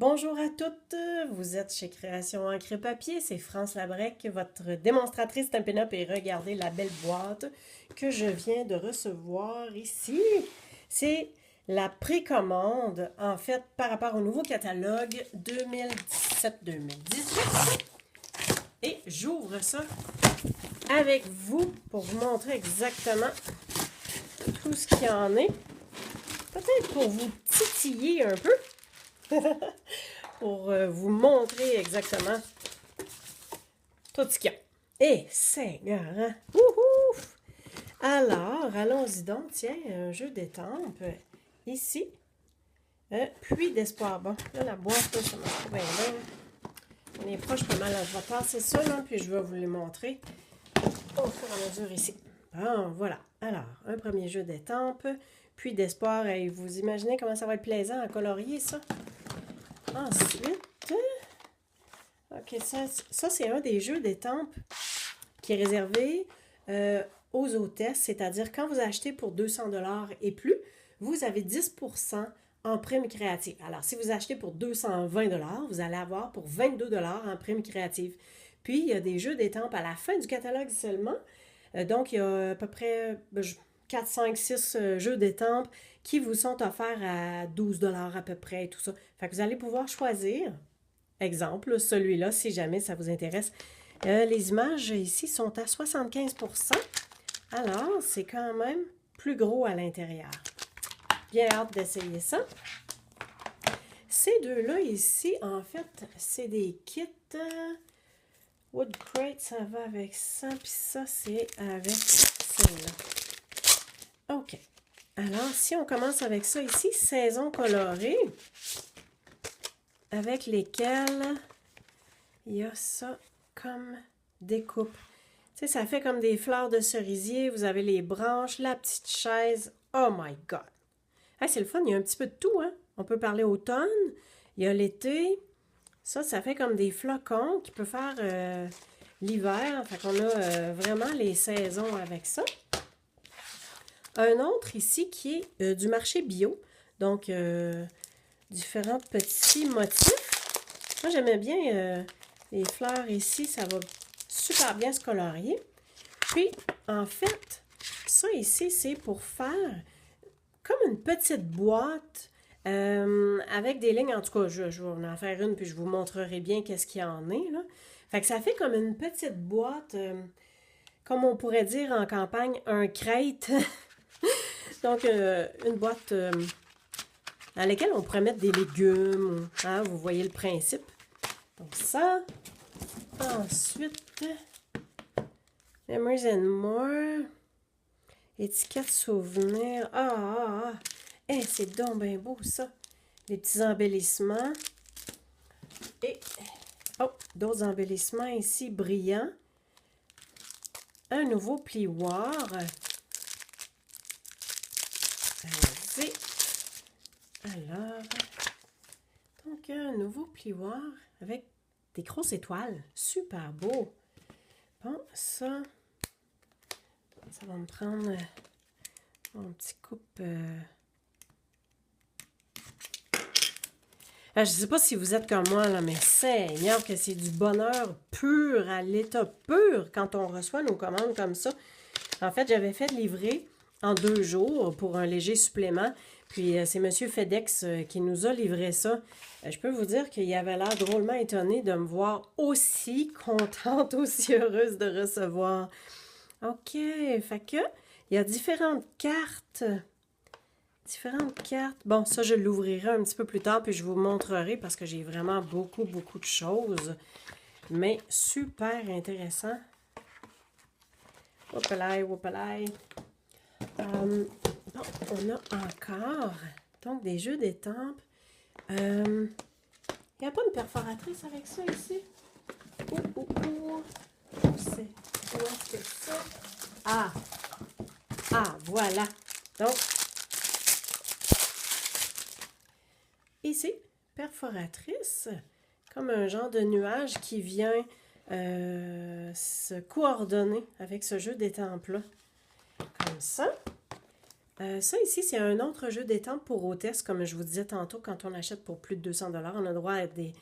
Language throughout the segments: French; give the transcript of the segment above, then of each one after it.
Bonjour à toutes, vous êtes chez Création Encre Papier, c'est France Labrec, votre démonstratrice Stampin' Up et regardez la belle boîte que je viens de recevoir ici. C'est la précommande, en fait, par rapport au nouveau catalogue 2017-2018. Et j'ouvre ça avec vous pour vous montrer exactement tout ce qu'il y en est. Peut-être pour vous titiller un peu. Pour vous montrer exactement tout ce qu'il y a. Eh, Seigneur, hein? Wouhou! Alors, allons-y donc. Tiens, un jeu d'étampes ici. Puits d'espoir. Bon, là, la boîte, là, ça m'a trouvé bien. On est proche pas mal. Là. Je vais passer ça, là, puis je vais vous les montrer au fur et à mesure ici. Bon, voilà. Alors, un premier jeu d'étampes. Puits d'espoir. Et vous imaginez comment ça va être plaisant à colorier, ça? Ensuite, ok, ça c'est un des jeux d'étampes qui est réservé aux hôtesses, c'est-à-dire quand vous achetez pour 200 $ et plus, vous avez 10% en prime créative. Alors, si vous achetez pour 220 $, vous allez avoir pour 22 $ en prime créative. Puis, il y a des jeux d'étampes à la fin du catalogue seulement. Donc, il y a à peu près 4, 5, 6 jeux d'étampes qui vous sont offerts à 12 $ à peu près et tout ça. Fait que vous allez pouvoir choisir, exemple, celui-là, si jamais ça vous intéresse. Les images ici sont à 75%. Alors, c'est quand même plus gros à l'intérieur. Bien hâte d'essayer ça. Ces deux-là ici, en fait, c'est des kits. Wood Crate, ça va avec ça, puis ça, c'est avec celle-là. OK. Alors, si on commence avec ça ici, saison colorée, avec lesquelles il y a ça comme découpe. Tu sais, ça fait comme des fleurs de cerisier, vous avez les branches, la petite chaise. Oh my God! Hey, c'est le fun, il y a un petit peu de tout, hein? On peut parler automne, il y a l'été. Ça fait comme des flocons qui peut faire l'hiver. Fait qu'on a vraiment les saisons avec ça. Un autre ici qui est du marché bio. Donc, différents petits motifs. Moi, j'aimais bien les fleurs ici. Ça va super bien se colorier. Puis, en fait, ça ici, c'est pour faire comme une petite boîte avec des lignes. En tout cas, je vais en faire une, puis je vous montrerai bien qu'est-ce qu'il y en est, là. Fait que ça fait comme une petite boîte, comme on pourrait dire en campagne, un crate. Donc, une boîte dans laquelle on pourrait mettre des légumes. Hein, vous voyez le principe. Donc, ça. Ensuite, Memories and More. Étiquette souvenir. Hey, c'est donc bien beau, ça. Des petits embellissements. Et, d'autres embellissements ici, brillants. Un nouveau plioir. Allez-y. Alors, donc un nouveau plioir avec des grosses étoiles. Super beau. Bon, ça va me prendre mon petit coupe. Je ne sais pas si vous êtes comme moi, là, mais Seigneur, que c'est du bonheur pur, à l'état pur, quand on reçoit nos commandes comme ça. En fait, j'avais fait livrer en 2 jours pour un léger supplément. Puis, c'est M. FedEx qui nous a livré ça. Je peux vous dire qu'il avait l'air drôlement étonné de me voir aussi contente, aussi heureuse de recevoir. OK, fait que, il y a différentes cartes. Bon, ça, je l'ouvrirai un petit peu plus tard, puis je vous montrerai parce que j'ai vraiment beaucoup de choses. Mais super intéressant. Whoopalaï. Bon, on a encore, donc, des jeux d'étampes. Il n'y a pas une perforatrice avec ça ici? Où est-ce que ça? Voilà. Donc, ici, perforatrice, comme un genre de nuage qui vient se coordonner avec ce jeu d'étampes-là. Comme ça. Ça ici, c'est un autre jeu d'étampes pour hôtesse, comme je vous disais tantôt, quand on achète pour plus de 200 $, on a droit à des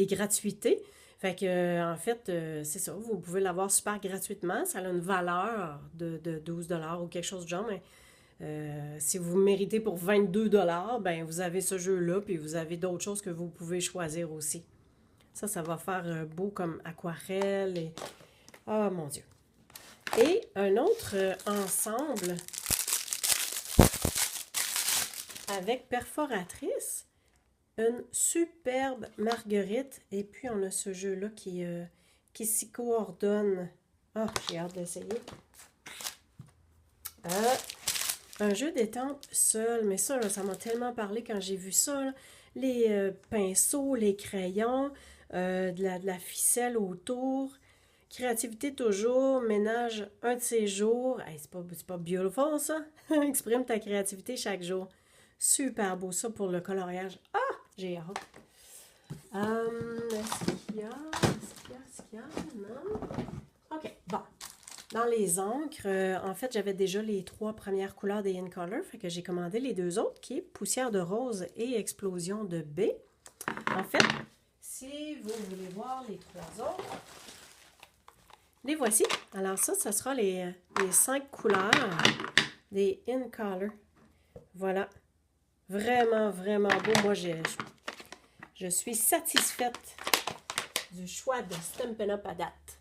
gratuités. Fait que, en fait, c'est ça, vous pouvez l'avoir super gratuitement. Ça a une valeur de 12 $ ou quelque chose de genre, mais si vous méritez pour 22 $, ben vous avez ce jeu-là, puis vous avez d'autres choses que vous pouvez choisir aussi. Ça va faire beau comme aquarelle et... Oh mon Dieu! Et un autre ensemble avec perforatrice, une superbe marguerite, et puis on a ce jeu-là qui s'y coordonne. Ah, j'ai hâte d'essayer. Un jeu d'étampes seul, mais ça, là, ça m'a tellement parlé quand j'ai vu ça. Là. Les pinceaux, les crayons, de la ficelle autour. Créativité toujours, ménage un de ces jours. Hey, c'est pas beautiful, ça? Exprime ta créativité chaque jour. Super beau, ça, pour le coloriage. Ah! J'ai hâte. Est-ce qu'il y a? Est-ce qu'il y a? Non? OK, bon. Dans les encres, en fait, j'avais déjà les 3 premières couleurs des InColor, fait que j'ai commandé les 2 autres, qui est Poussière de rose et Explosion de baie. En fait, si vous voulez voir les 3 autres, les voici. Alors ça sera les 5 couleurs des InColor. Voilà. Vraiment, vraiment beau. Moi, je suis satisfaite du choix de Stampin' Up à date.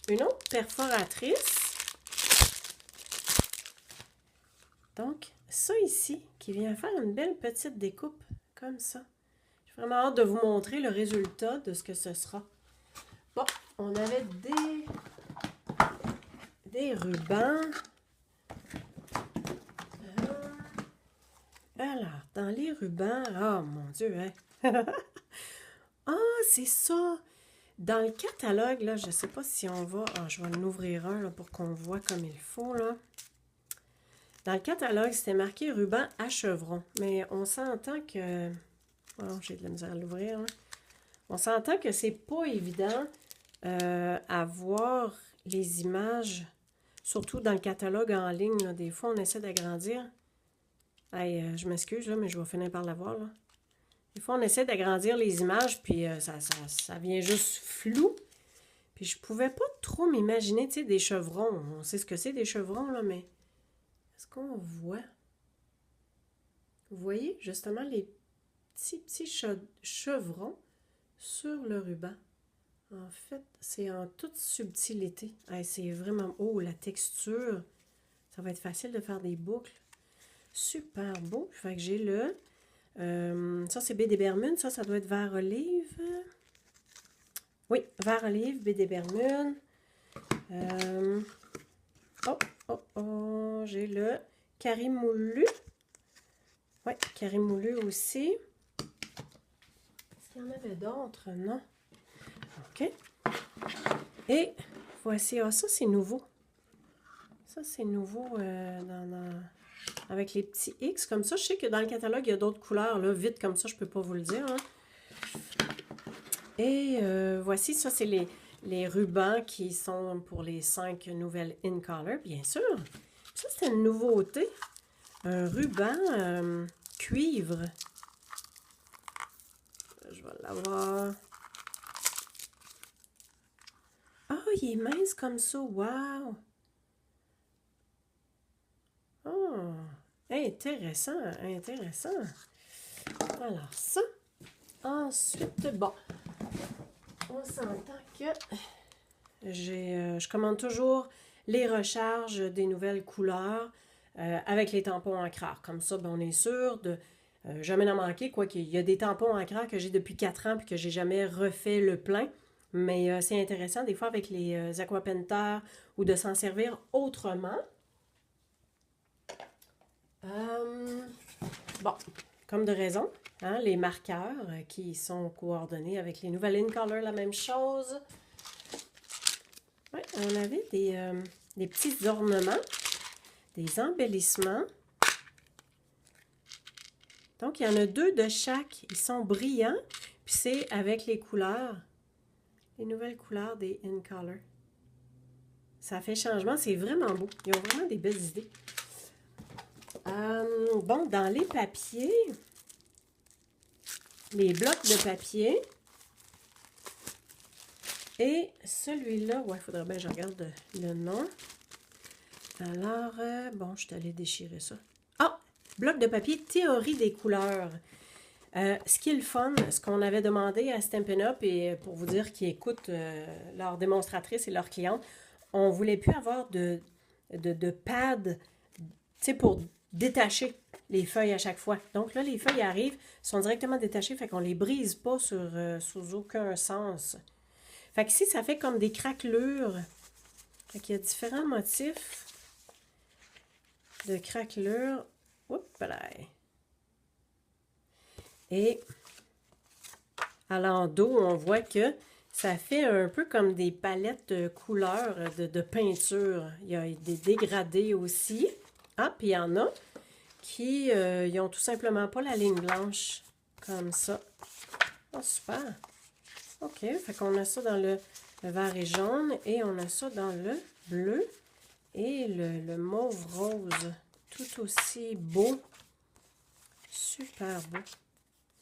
Une autre perforatrice. Donc, ça ici, qui vient faire une belle petite découpe, comme ça. J'ai vraiment hâte de vous montrer le résultat de ce que ce sera. Bon, on avait des rubans. Alors, dans les rubans, oh mon Dieu, hein? Ah, c'est ça! Dans le catalogue, là, je ne sais pas si on va... Ah, je vais en ouvrir un là, pour qu'on voit comme il faut, là. Dans le catalogue, c'était marqué ruban à chevron. Mais on s'entend que... Oh, j'ai de la misère à l'ouvrir, là. On s'entend que c'est pas évident à voir les images, surtout dans le catalogue en ligne, là. Des fois, on essaie d'agrandir. Hey, je m'excuse, là, mais je vais finir par l'avoir, là. Des fois, on essaie d'agrandir les images, puis ça vient juste flou. Puis je pouvais pas trop m'imaginer, tu sais, des chevrons. On sait ce que c'est, des chevrons, là, mais est-ce qu'on voit? Vous voyez, justement, les petits chevrons sur le ruban. En fait, c'est en toute subtilité. Hey, c'est vraiment... Oh, la texture! Ça va être facile de faire des boucles. Super beau. Fait que j'ai le... ça, c'est baie des Bermudes. Ça doit être vert olive. Oui, vert olive, baie des Bermudes. J'ai le Carimoulu. Oui, Carimoulu aussi. Est-ce qu'il y en avait d'autres? Non. OK. Et voici, ça c'est nouveau. Ça c'est nouveau avec les petits X comme ça. Je sais que dans le catalogue, il y a d'autres couleurs. Là, vite comme ça, je ne peux pas vous le dire. Hein. Et voici, ça c'est les rubans qui sont pour les 5 nouvelles InColor, bien sûr. Ça, c'est une nouveauté. Un ruban cuivre. Je vais l'avoir. Ah, il est mince comme ça. Wow! Oh, intéressant, intéressant. Alors, ça. Ensuite, bon. On s'entend que je commande toujours les recharges des nouvelles couleurs avec les tampons encreurs. Comme ça, ben, on est sûr de jamais en manquer. Quoi qu'il y a des tampons encreurs que j'ai depuis 4 ans et que j'ai jamais refait le plein. Mais c'est intéressant des fois avec les aquapenteurs ou de s'en servir autrement. Bon, comme de raison, hein, les marqueurs qui sont coordonnés avec les nouvelles InColor, la même chose. Ouais, on avait des petits ornements, des embellissements. Donc, il y en a 2 de chaque. Ils sont brillants, puis c'est avec les couleurs, les nouvelles couleurs des InColor. Ça fait changement. C'est vraiment beau. Ils ont vraiment des belles idées. Bon, dans les papiers, les blocs de papier. Et celui-là, ouais, il faudrait bien que je regarde le nom. Alors, bon, je suis allée déchirer ça. Ah! Bloc de papier, théorie des couleurs. Ce qui est le fun, ce qu'on avait demandé à Stampin' Up, et pour vous dire qu'ils écoutent leurs démonstratrices et leurs clientes, on ne voulait plus avoir de pad, tu sais, pour détacher les feuilles à chaque fois. Donc là, les feuilles arrivent, sont directement détachées, fait qu'on ne les brise pas sous aucun sens. Fait qu'ici, ça fait comme des craquelures. Fait qu'il y a différents motifs de craquelures. Oups là. Et à l'endos, on voit que ça fait un peu comme des palettes de couleurs de peinture. Il y a des dégradés aussi. Ah, puis il y en a qui ils ont tout simplement pas la ligne blanche comme ça. Oh, super! OK, fait qu'on a ça dans le vert et jaune et on a ça dans le bleu et le mauve rose. Tout aussi beau. Super beau.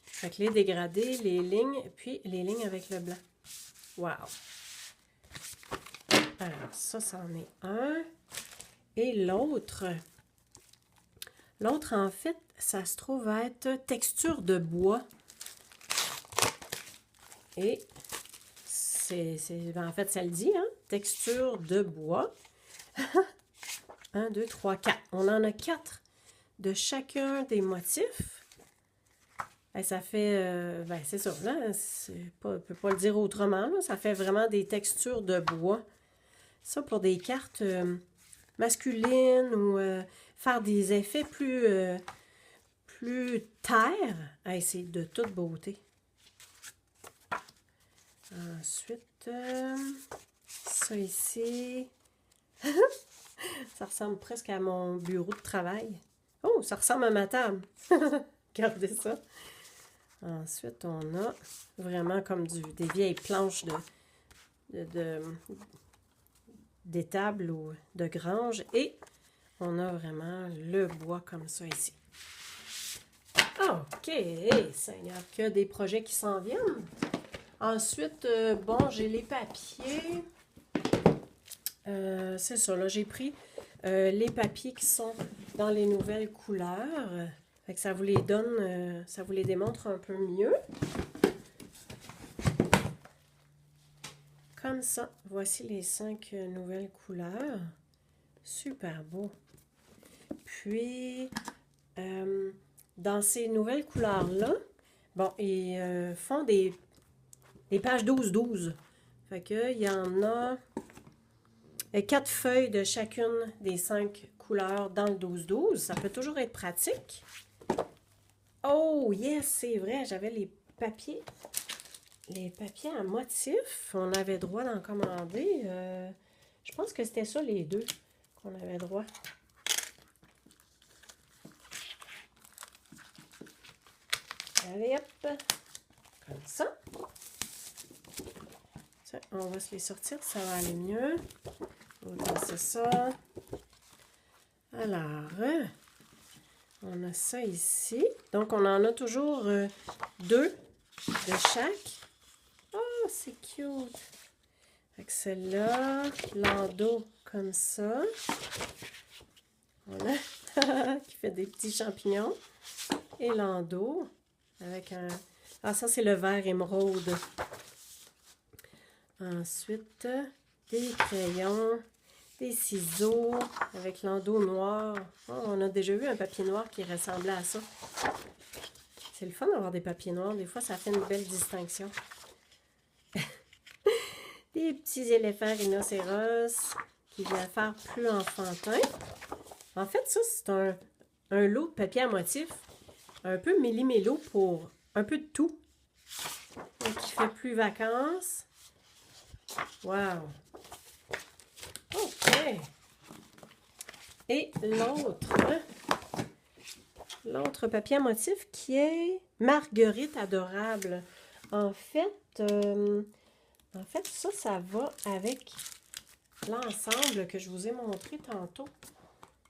Fait que les dégradés, les lignes, puis les lignes avec le blanc. Wow! Alors, ça, c'en est un. Et l'autre, en fait, ça se trouve être texture de bois. Et en fait, ça le dit, hein? Texture de bois. 1, 2, 3, 4. On en a 4 de chacun des motifs. Et ça fait, ben c'est ça, là, on ne peut pas le dire autrement, là, ça fait vraiment des textures de bois. Ça, pour des cartes masculines ou faire des effets plus terre, hey, c'est de toute beauté. Ensuite, ça ici, ça ressemble presque à mon bureau de travail. Oh, ça ressemble à ma table. Regardez ça. Ensuite, on a vraiment comme des vieilles planches d'étable ou de grange. Et on a vraiment le bois comme ça ici. OK, Seigneur, que des projets qui s'en viennent. Ensuite, bon, j'ai les papiers. C'est ça, là, j'ai pris les papiers qui sont dans les nouvelles couleurs. Fait que ça vous les donne, ça vous les démontre un peu mieux. Comme ça, voici les 5 nouvelles couleurs. Super beau. Puis, dans ces nouvelles couleurs-là, bon, ils font des pages 12-12. Fait que, il y en a 4 feuilles de chacune des 5 couleurs dans le 12-12. Ça peut toujours être pratique. Oh, yes, c'est vrai, j'avais les papiers à motifs. On avait droit d'en commander. Je pense que c'était ça, les deux, qu'on avait droit. Allez, hop, comme ça. Tiens, on va se les sortir, ça va aller mieux. On va passer ça. Alors, on a ça ici. Donc, on en a toujours 2 de chaque. Oh, c'est cute! Fait que celle-là, l'endos comme ça. Voilà. Qui fait des petits champignons. Et l'endos avec un... Ah, ça, c'est le vert émeraude. Ensuite, des crayons, des ciseaux avec l'endos noir. Oh, on a déjà vu un papier noir qui ressemblait à ça. C'est le fun d'avoir des papiers noirs. Des fois, ça fait une belle distinction. Des petits éléphants rhinocéros qui viennent faire plus enfantin. En fait, ça, c'est un lot de papier à motif un peu méli-mélo pour un peu de tout. Donc, qui fait plus vacances. Wow! OK! Et l'autre papier à motif qui est Marguerite adorable. En fait, ça va avec l'ensemble que je vous ai montré tantôt.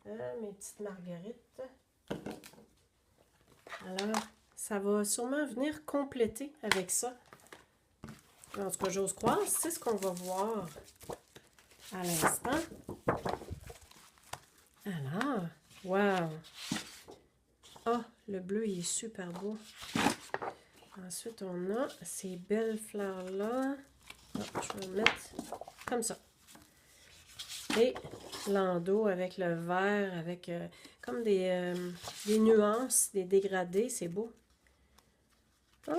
Mes petites marguerites. Alors, ça va sûrement venir compléter avec ça. En tout cas, j'ose croire, c'est ce qu'on va voir à l'instant. Alors, wow! Ah, le bleu, il est super beau. Ensuite, on a ces belles fleurs-là. Ah, je vais le mettre comme ça. Et l'endos avec le vert, avec comme des nuances, des dégradés, c'est beau. Ah,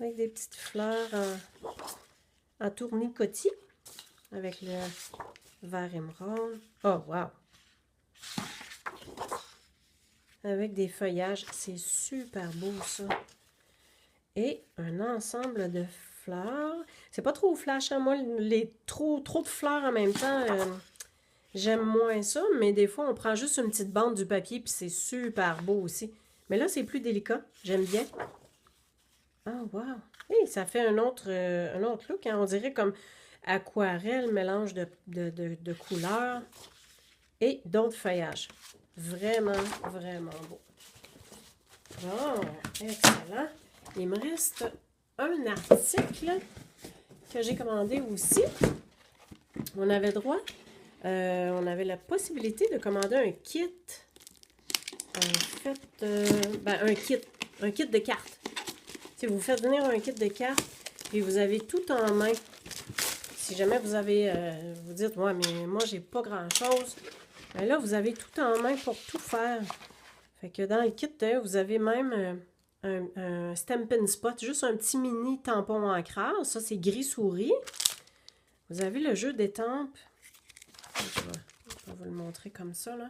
avec des petites fleurs en tournicotis, avec le vert émeraude. Oh, wow! Avec des feuillages, c'est super beau ça. Et un ensemble de fleurs. C'est pas trop flash, hein? Moi, trop de fleurs en même temps, j'aime moins ça, mais des fois, on prend juste une petite bande du papier, puis c'est super beau aussi. Mais là, c'est plus délicat. J'aime bien. Ah, wow! Hey, ça fait un autre look, hein? On dirait comme aquarelle, mélange de couleurs et d'autres feuillages. Vraiment, vraiment beau. Bon, excellent. Il me reste un article que j'ai commandé aussi. On avait droit, on avait la possibilité de commander un kit. En fait, un kit de cartes. Si vous faites venir un kit de cartes, puis vous avez tout en main. Si jamais vous avez, vous dites, ouais, mais moi, j'ai pas grand-chose. Ben là, vous avez tout en main pour tout faire. Fait que dans le kit, vous avez même un Stampin' Spot, juste un petit mini tampon ancrage. Ça, c'est gris souris. Vous avez le jeu d'étampes. Je vais vous le montrer comme ça, là.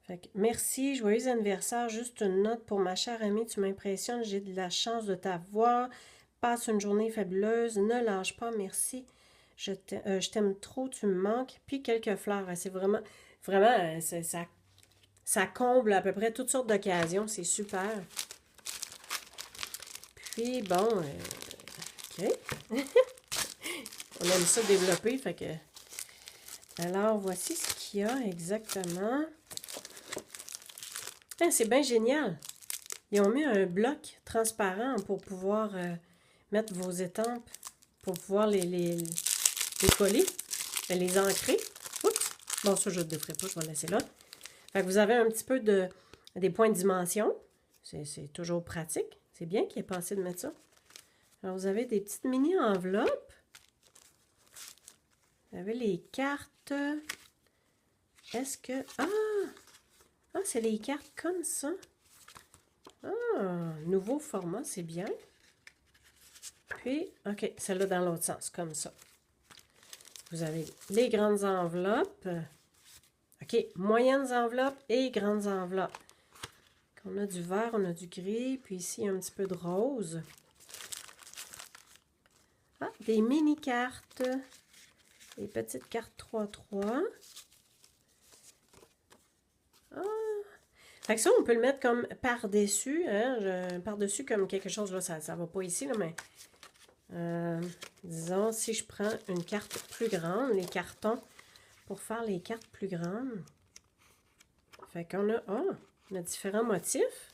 Fait que, merci, joyeux anniversaire. Juste une note pour ma chère amie. Tu m'impressionnes. J'ai de la chance de t'avoir. Passe une journée fabuleuse. Ne lâche pas, merci. Je t'aime trop, tu me manques. Puis quelques fleurs. C'est vraiment, ça comble à peu près toutes sortes d'occasions. C'est super. Puis, bon, OK. On aime ça développer, fait que... Alors, voici ce qu'il y a exactement. Ah, c'est bien génial. Ils ont mis un bloc transparent pour pouvoir mettre vos étampes, pour pouvoir les coller, les ancrer. Oups! Bon, ça, je ne le déferai pas, je vais le laisser là. Fait que vous avez un petit peu des points de dimension. C'est toujours pratique. C'est bien qu'il ait pensé de mettre ça. Alors, vous avez des petites mini-enveloppes. Vous avez les cartes. Est-ce que... Ah, c'est les cartes comme ça. Ah, nouveau format, c'est bien. Puis, OK, celle-là dans l'autre sens, comme ça. Vous avez les grandes enveloppes. OK, moyennes enveloppes et grandes enveloppes. On a du vert, on a du gris, puis ici, un petit peu de rose. Ah, des mini-cartes. Des petites cartes 3-3. Ah! Fait que ça, on peut le mettre comme par-dessus. Hein? Par-dessus comme quelque chose, là, ça ne va pas ici, là, mais... disons, si je prends une carte plus grande, les cartons, pour faire les cartes plus grandes. Fait qu'on a... Oh, on a différents motifs.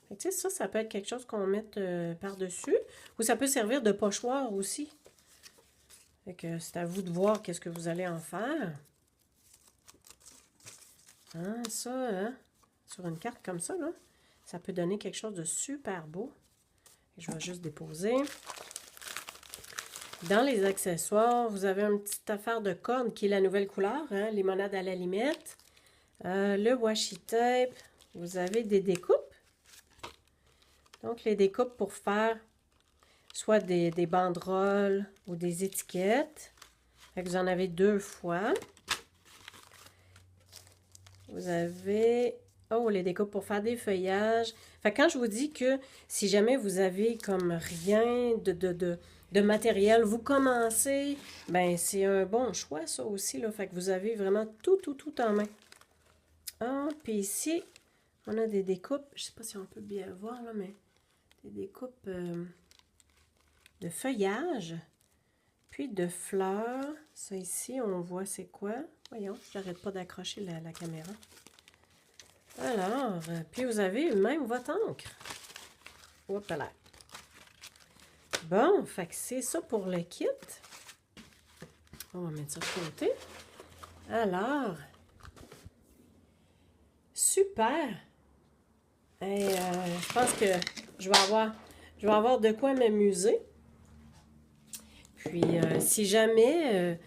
Fait que, tu sais, ça peut être quelque chose qu'on mette par-dessus. Ou ça peut servir de pochoir aussi. Fait que c'est à vous de voir qu'est-ce que vous allez en faire. Hein, ça, hein, sur une carte comme ça, là, ça peut donner quelque chose de super beau. Et je vais juste déposer. Dans les accessoires, vous avez une petite affaire de corde qui est la nouvelle couleur, hein, limonade à la limette. Le washi tape. Vous avez des découpes. Donc, les découpes pour faire soit des banderoles ou des étiquettes. Fait que vous en avez 2 fois. Vous avez, les découpes pour faire des feuillages. Fait que quand je vous dis que si jamais vous avez comme rien de matériel, vous commencez, ben c'est un bon choix ça aussi, là. Fait que vous avez vraiment tout en main. Ah, puis ici, on a des découpes, je sais pas si on peut bien voir là, mais des découpes de feuillage. Puis de fleurs. Ça ici, on voit c'est quoi. Voyons, j'arrête pas d'accrocher la caméra. Alors, puis vous avez même votre encre. Hop là. Bon, fait que c'est ça pour le kit. On va mettre ça de côté. Alors, super. Et, je pense que je vais avoir de quoi m'amuser. Puis, si jamais,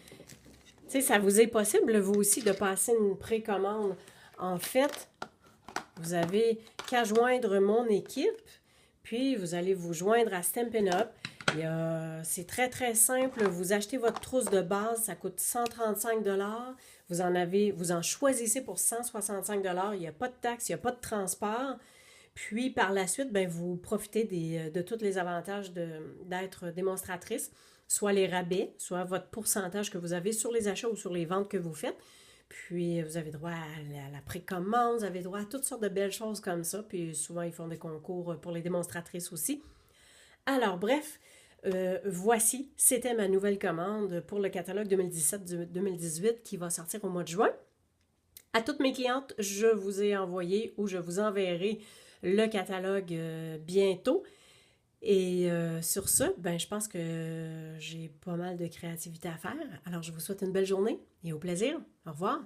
tu sais, ça vous est possible, vous aussi, de passer une précommande, en fait, vous avez qu'à joindre mon équipe, puis vous allez vous joindre à Stampin' Up. C'est très, très simple. Vous achetez votre trousse de base, ça coûte 135 $. Vous en choisissez pour 165 $. Il n'y a pas de taxe, il n'y a pas de transport. Puis, par la suite, ben, vous profitez de tous les avantages d'être démonstratrice, soit les rabais, soit votre pourcentage que vous avez sur les achats ou sur les ventes que vous faites. Puis, vous avez droit à la précommande, vous avez droit à toutes sortes de belles choses comme ça. Puis, souvent, ils font des concours pour les démonstratrices aussi. Alors, bref, voici, c'était ma nouvelle commande pour le catalogue 2017-2018 qui va sortir au mois de juin. À toutes mes clientes, je vous ai envoyé ou je vous enverrai le catalogue bientôt. Et sur ce, ben, je pense que j'ai pas mal de créativité à faire. Alors, je vous souhaite une belle journée et au plaisir. Au revoir.